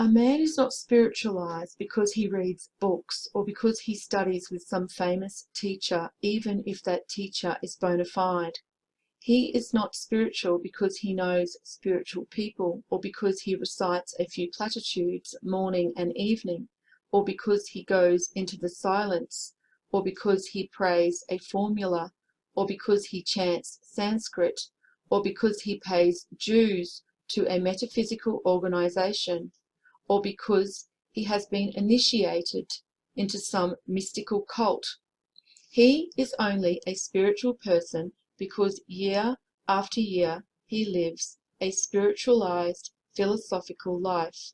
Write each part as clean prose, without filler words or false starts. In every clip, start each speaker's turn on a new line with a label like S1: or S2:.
S1: A man is not spiritualized because he reads books or because he studies with some famous teacher, even if that teacher is bona fide. He is not spiritual because he knows spiritual people, or because he recites a few platitudes morning and evening, or because he goes into the silence, or because he prays a formula, or because he chants Sanskrit, or because he pays dues to a metaphysical organization, or because he has been initiated into some mystical cult. He is only a spiritual person because year after year he lives a spiritualized, philosophical life.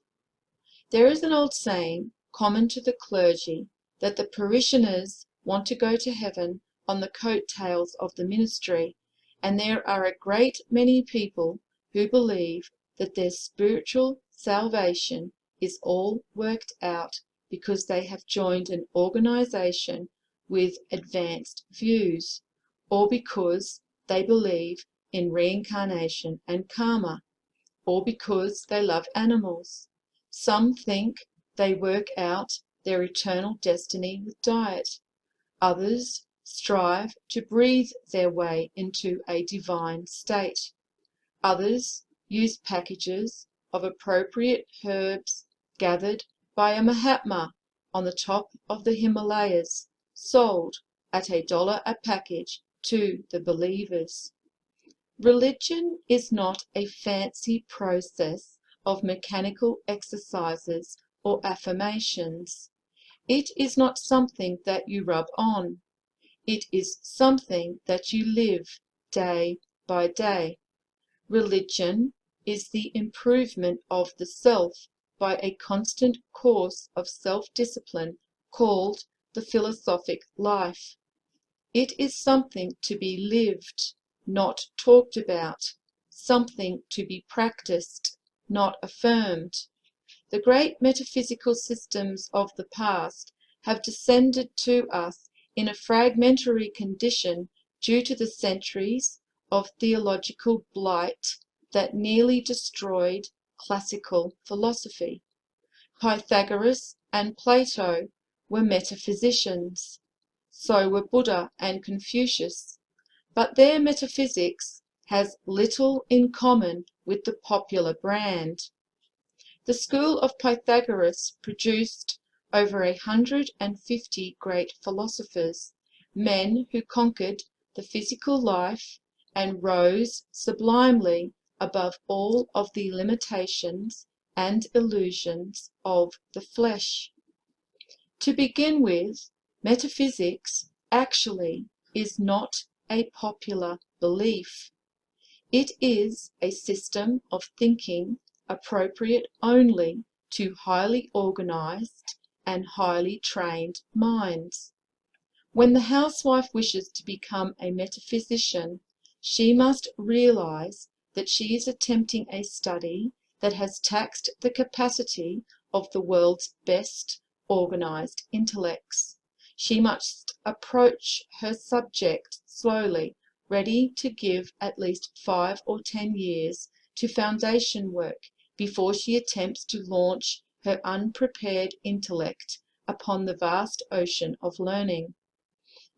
S1: There is an old saying, common to the clergy, that the parishioners want to go to heaven on the coat-tails of the ministry, and there are a great many people who believe that their spiritual salvation is all worked out because they have joined an organization with advanced views, or because they believe in reincarnation and karma, or because they love animals. Some think they work out their eternal destiny with diet. Others strive to breathe their way into a divine state. Others use packages of appropriate herbs gathered by a Mahatma on the top of the Himalayas, sold at $1 a package to the believers. Religion is not a fancy process of mechanical exercises or affirmations. It is not something that you rub on. It is something that you live day by day. Religion is the improvement of the self by a constant course of self-discipline called the philosophic life. It is something to be lived, not talked about, something to be practiced, not affirmed. The great metaphysical systems of the past have descended to us in a fragmentary condition due to the centuries of theological blight that nearly destroyed classical philosophy. Pythagoras and Plato were metaphysicians. So were Buddha and Confucius, but their metaphysics has little in common with the popular brand. The school of Pythagoras produced over 150 great philosophers, men who conquered the physical life and rose sublimely above all of the limitations and illusions of the flesh. To begin with, metaphysics actually is not a popular belief. It is a system of thinking appropriate only to highly organized and highly trained minds. When the housewife wishes to become a metaphysician, she must realize that she is attempting a study that has taxed the capacity of the world's best organized intellects. She must approach her subject slowly, ready to give at least 5 or 10 years to foundation work before she attempts to launch her unprepared intellect upon the vast ocean of learning.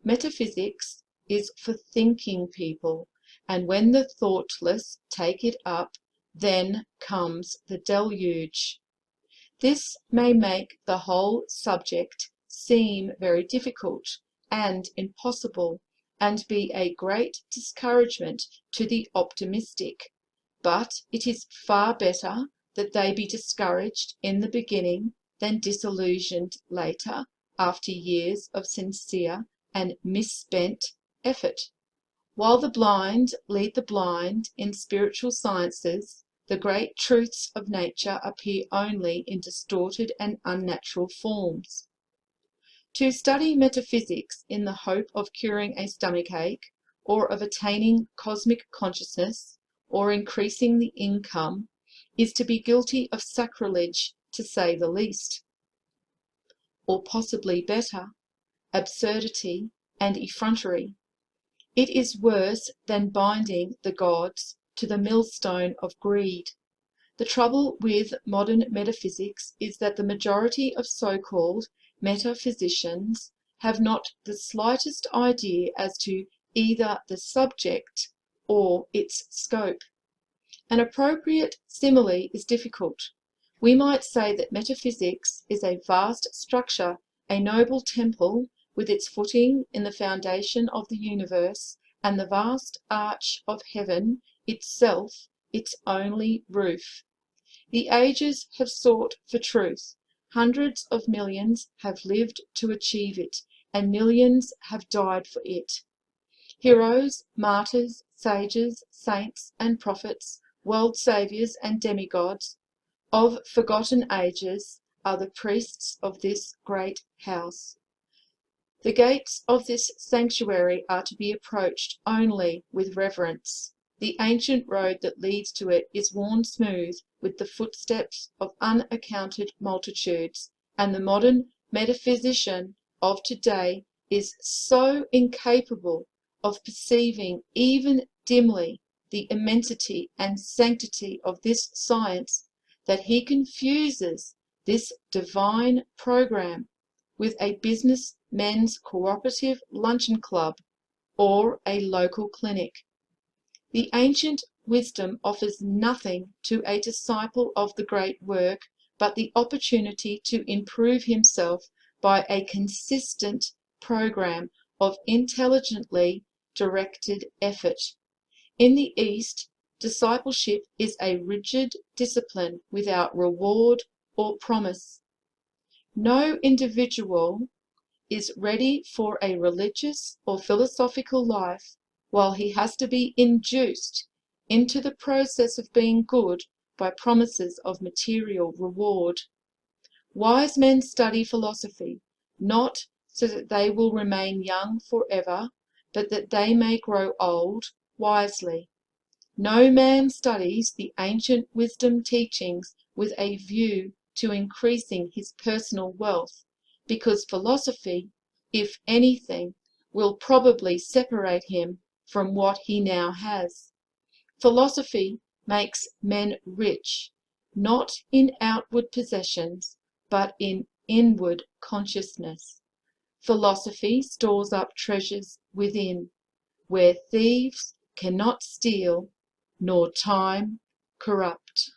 S1: Metaphysics is for thinking people, and when the thoughtless take it up, then comes the deluge. This may make the whole subject seem very difficult and impossible, and be a great discouragement to the optimistic, but it is far better that they be discouraged in the beginning than disillusioned later, after years of sincere and misspent effort. While the blind lead the blind in spiritual sciences, the great truths of nature appear only in distorted and unnatural forms. To study metaphysics in the hope of curing a stomachache, or of attaining cosmic consciousness, or increasing the income, is to be guilty of sacrilege, to say the least, or possibly better, absurdity and effrontery. It is worse than binding the gods to the millstone of greed. The trouble with modern metaphysics is that the majority of so-called metaphysicians have not the slightest idea as to either the subject or its scope. An appropriate simile is difficult. We might say that metaphysics is a vast structure, a noble temple, with its footing in the foundation of the universe, and the vast arch of heaven itself its only roof. The ages have sought for truth. Hundreds of millions have lived to achieve it, and millions have died for it. Heroes, martyrs, sages, saints, and prophets, world saviours and demigods of forgotten ages are the priests of this great house. The gates of this sanctuary are to be approached only with reverence. The ancient road that leads to it is worn smooth with the footsteps of unaccounted multitudes, and the modern metaphysician of today is so incapable of perceiving even dimly the immensity and sanctity of this science that he confuses this divine program with a business men's cooperative luncheon club or a local clinic. The ancient wisdom offers nothing to a disciple of the great work but the opportunity to improve himself by a consistent program of intelligently directed effort. In the East, discipleship is a rigid discipline without reward or promise. No individual is ready for a religious or philosophical life while he has to be induced into the process of being good by promises of material reward. Wise men study philosophy, not so that they will remain young forever, but that they may grow old wisely. No man studies the ancient wisdom teachings with a view to increasing his personal wealth, because philosophy, if anything, will probably separate him from what he now has. Philosophy makes men rich, not in outward possessions, but in inward consciousness. Philosophy stores up treasures within, where thieves cannot steal, nor time corrupt.